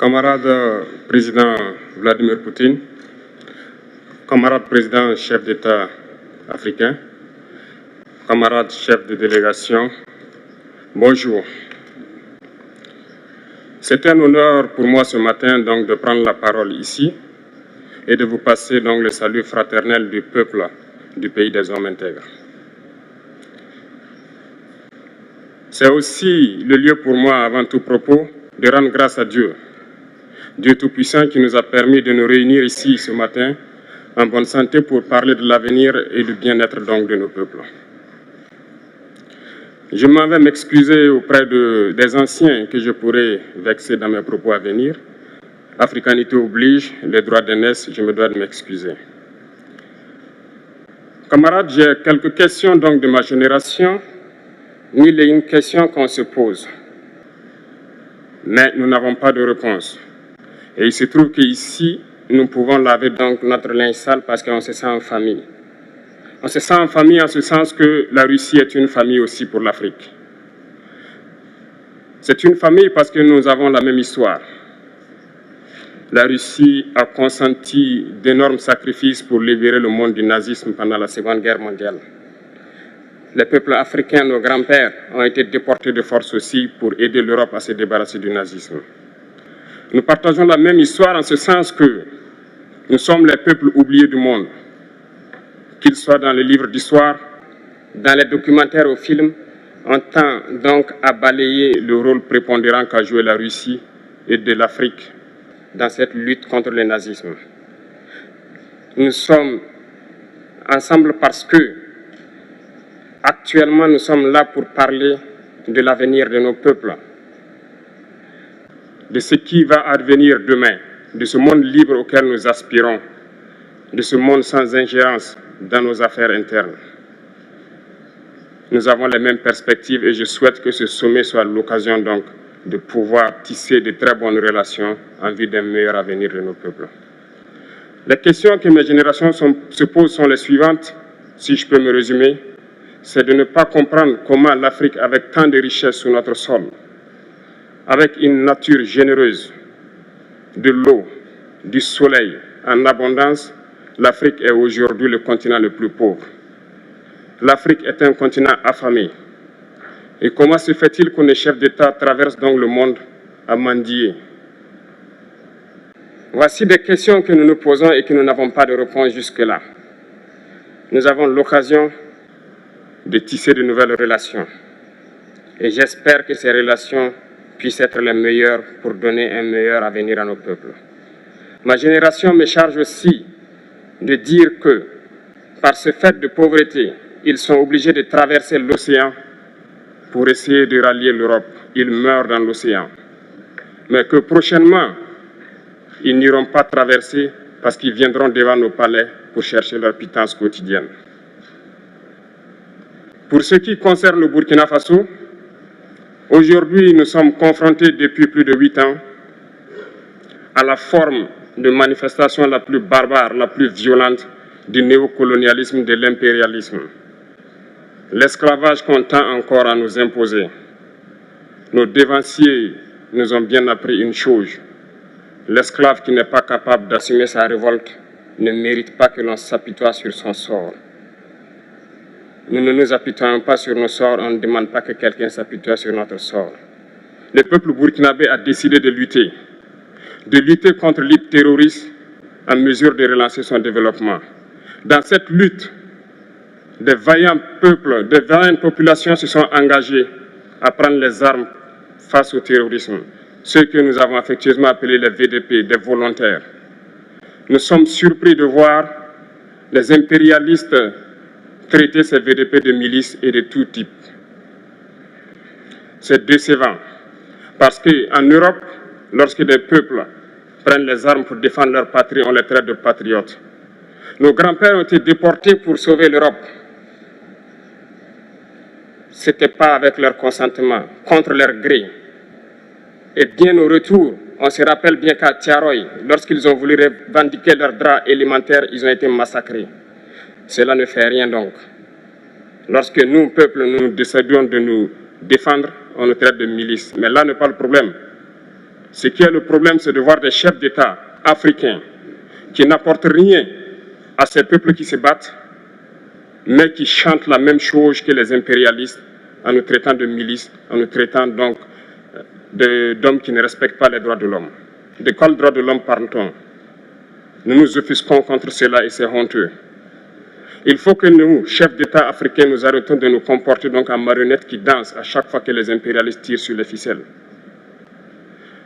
Camarade président Vladimir Poutine, camarade président chef d'État africain, camarade chef de délégation, bonjour. C'est un honneur pour moi ce matin donc de prendre la parole ici et de vous passer donc le salut fraternel du peuple du pays des hommes intègres. C'est aussi le lieu pour moi, avant tout propos, de rendre grâce à Dieu, Dieu Tout-Puissant qui nous a permis de nous réunir ici ce matin en bonne santé pour parler de l'avenir et du bien-être donc de nos peuples. Je m'en vais m'excuser auprès des anciens que je pourrais vexer dans mes propos à venir. Africanité oblige, les droits d'aînesse, je me dois de m'excuser. Camarades, j'ai quelques questions donc de ma génération. Mille et une questions qu'on se pose. Mais nous n'avons pas de réponse. Et il se trouve qu'ici, nous pouvons laver donc notre linge sale parce qu'on se sent en famille. On se sent en famille en ce sens que la Russie est une famille aussi pour l'Afrique. C'est une famille parce que nous avons la même histoire. La Russie a consenti d'énormes sacrifices pour libérer le monde du nazisme pendant la Seconde Guerre mondiale. Les peuples africains, nos grands-pères, ont été déportés de force aussi pour aider l'Europe à se débarrasser du nazisme. Nous partageons la même histoire en ce sens que nous sommes les peuples oubliés du monde. Qu'ils soient dans les livres d'histoire, dans les documentaires ou films, on tend donc à balayer le rôle prépondérant qu'a joué la Russie et de l'Afrique dans cette lutte contre le nazisme. Nous sommes ensemble parce que actuellement, nous sommes là pour parler de l'avenir de nos peuples, de ce qui va advenir demain, de ce monde libre auquel nous aspirons, de ce monde sans ingérence dans nos affaires internes. Nous avons les mêmes perspectives et je souhaite que ce sommet soit l'occasion donc de pouvoir tisser de très bonnes relations en vue d'un meilleur avenir de nos peuples. Les questions que mes générations se posent sont les suivantes, si je peux me résumer. C'est de ne pas comprendre comment l'Afrique, avec tant de richesses sur notre sol, avec une nature généreuse, de l'eau, du soleil en abondance, l'Afrique est aujourd'hui le continent le plus pauvre. L'Afrique est un continent affamé. Et comment se fait-il que les chefs d'État traversent donc le monde à mendier? Voici des questions que nous nous posons et que nous n'avons pas de réponse jusque-là. Nous avons l'occasion de tisser de nouvelles relations. Et j'espère que ces relations puissent être les meilleures pour donner un meilleur avenir à nos peuples. Ma génération me charge aussi de dire que, par ce fait de pauvreté, ils sont obligés de traverser l'océan pour essayer de rallier l'Europe. Ils meurent dans l'océan. Mais que prochainement, ils n'iront pas traverser parce qu'ils viendront devant nos palais pour chercher leur pitance quotidienne. Pour ce qui concerne le Burkina Faso, aujourd'hui, nous sommes confrontés depuis plus de 8 ans à la forme de manifestation la plus barbare, la plus violente du néocolonialisme, de l'impérialisme. L'esclavage qu'on tend encore à nous imposer. Nos dévanciers nous ont bien appris une chose. L'esclave qui n'est pas capable d'assumer sa révolte ne mérite pas que l'on s'apitoie sur son sort. Nous ne nous apitoyons pas sur nos sorts, on ne demande pas que quelqu'un s'apitoie sur notre sort. Le peuple burkinabé a décidé de lutter contre l'île terroriste en mesure de relancer son développement. Dans cette lutte, des vaillants peuples, des vaillantes populations se sont engagées à prendre les armes face au terrorisme, ceux que nous avons affectueusement appelés les VDP, des volontaires. Nous sommes surpris de voir les impérialistes traiter ces VDP de milices et de tout type. C'est décevant, parce qu'en Europe, lorsque des peuples prennent les armes pour défendre leur patrie, on les traite de patriotes. Nos grands-pères ont été déportés pour sauver l'Europe. Ce n'était pas avec leur consentement, contre leur gré. Et bien au retour, on se rappelle bien qu'à Tiaroy, lorsqu'ils ont voulu revendiquer leurs droits élémentaires, ils ont été massacrés. Cela ne fait rien donc. Lorsque nous, peuple, nous décidons de nous défendre, on nous traite de milices. Mais là n'est pas le problème. Ce qui est le problème, c'est de voir des chefs d'État africains qui n'apportent rien à ces peuples qui se battent, mais qui chantent la même chose que les impérialistes en nous traitant de milices, en nous traitant donc d'hommes qui ne respectent pas les droits de l'homme. De quels droits de l'homme parle-t-on? Nous nous offusquons contre cela et c'est honteux. Il faut que nous, chefs d'État africains, nous arrêtons de nous comporter donc en marionnettes qui dansent à chaque fois que les impérialistes tirent sur les ficelles.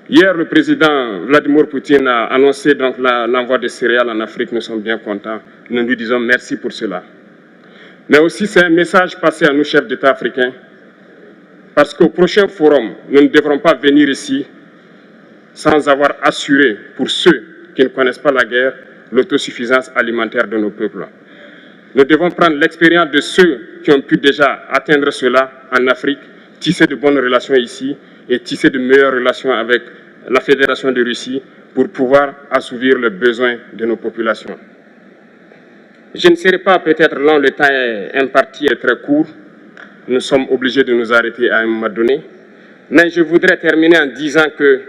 Hier, le président Vladimir Poutine a annoncé donc l'envoi de céréales en Afrique. Nous sommes bien contents. Nous lui disons merci pour cela. Mais aussi, c'est un message passé à nous, chefs d'État africains, parce qu'au prochain forum, nous ne devrons pas venir ici sans avoir assuré, pour ceux qui ne connaissent pas la guerre, l'autosuffisance alimentaire de nos peuples. Nous devons prendre l'expérience de ceux qui ont pu déjà atteindre cela en Afrique, tisser de bonnes relations ici et tisser de meilleures relations avec la Fédération de Russie pour pouvoir assouvir les besoins de nos populations. Je ne serai pas peut-être long, le temps imparti est très court. Nous sommes obligés de nous arrêter à un moment donné. Mais je voudrais terminer en disant que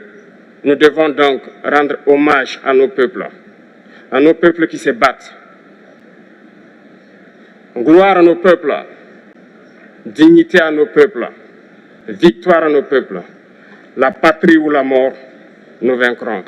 nous devons donc rendre hommage à nos peuples qui se battent. Gloire à nos peuples, dignité à nos peuples, victoire à nos peuples. La patrie ou la mort, nous vaincrons.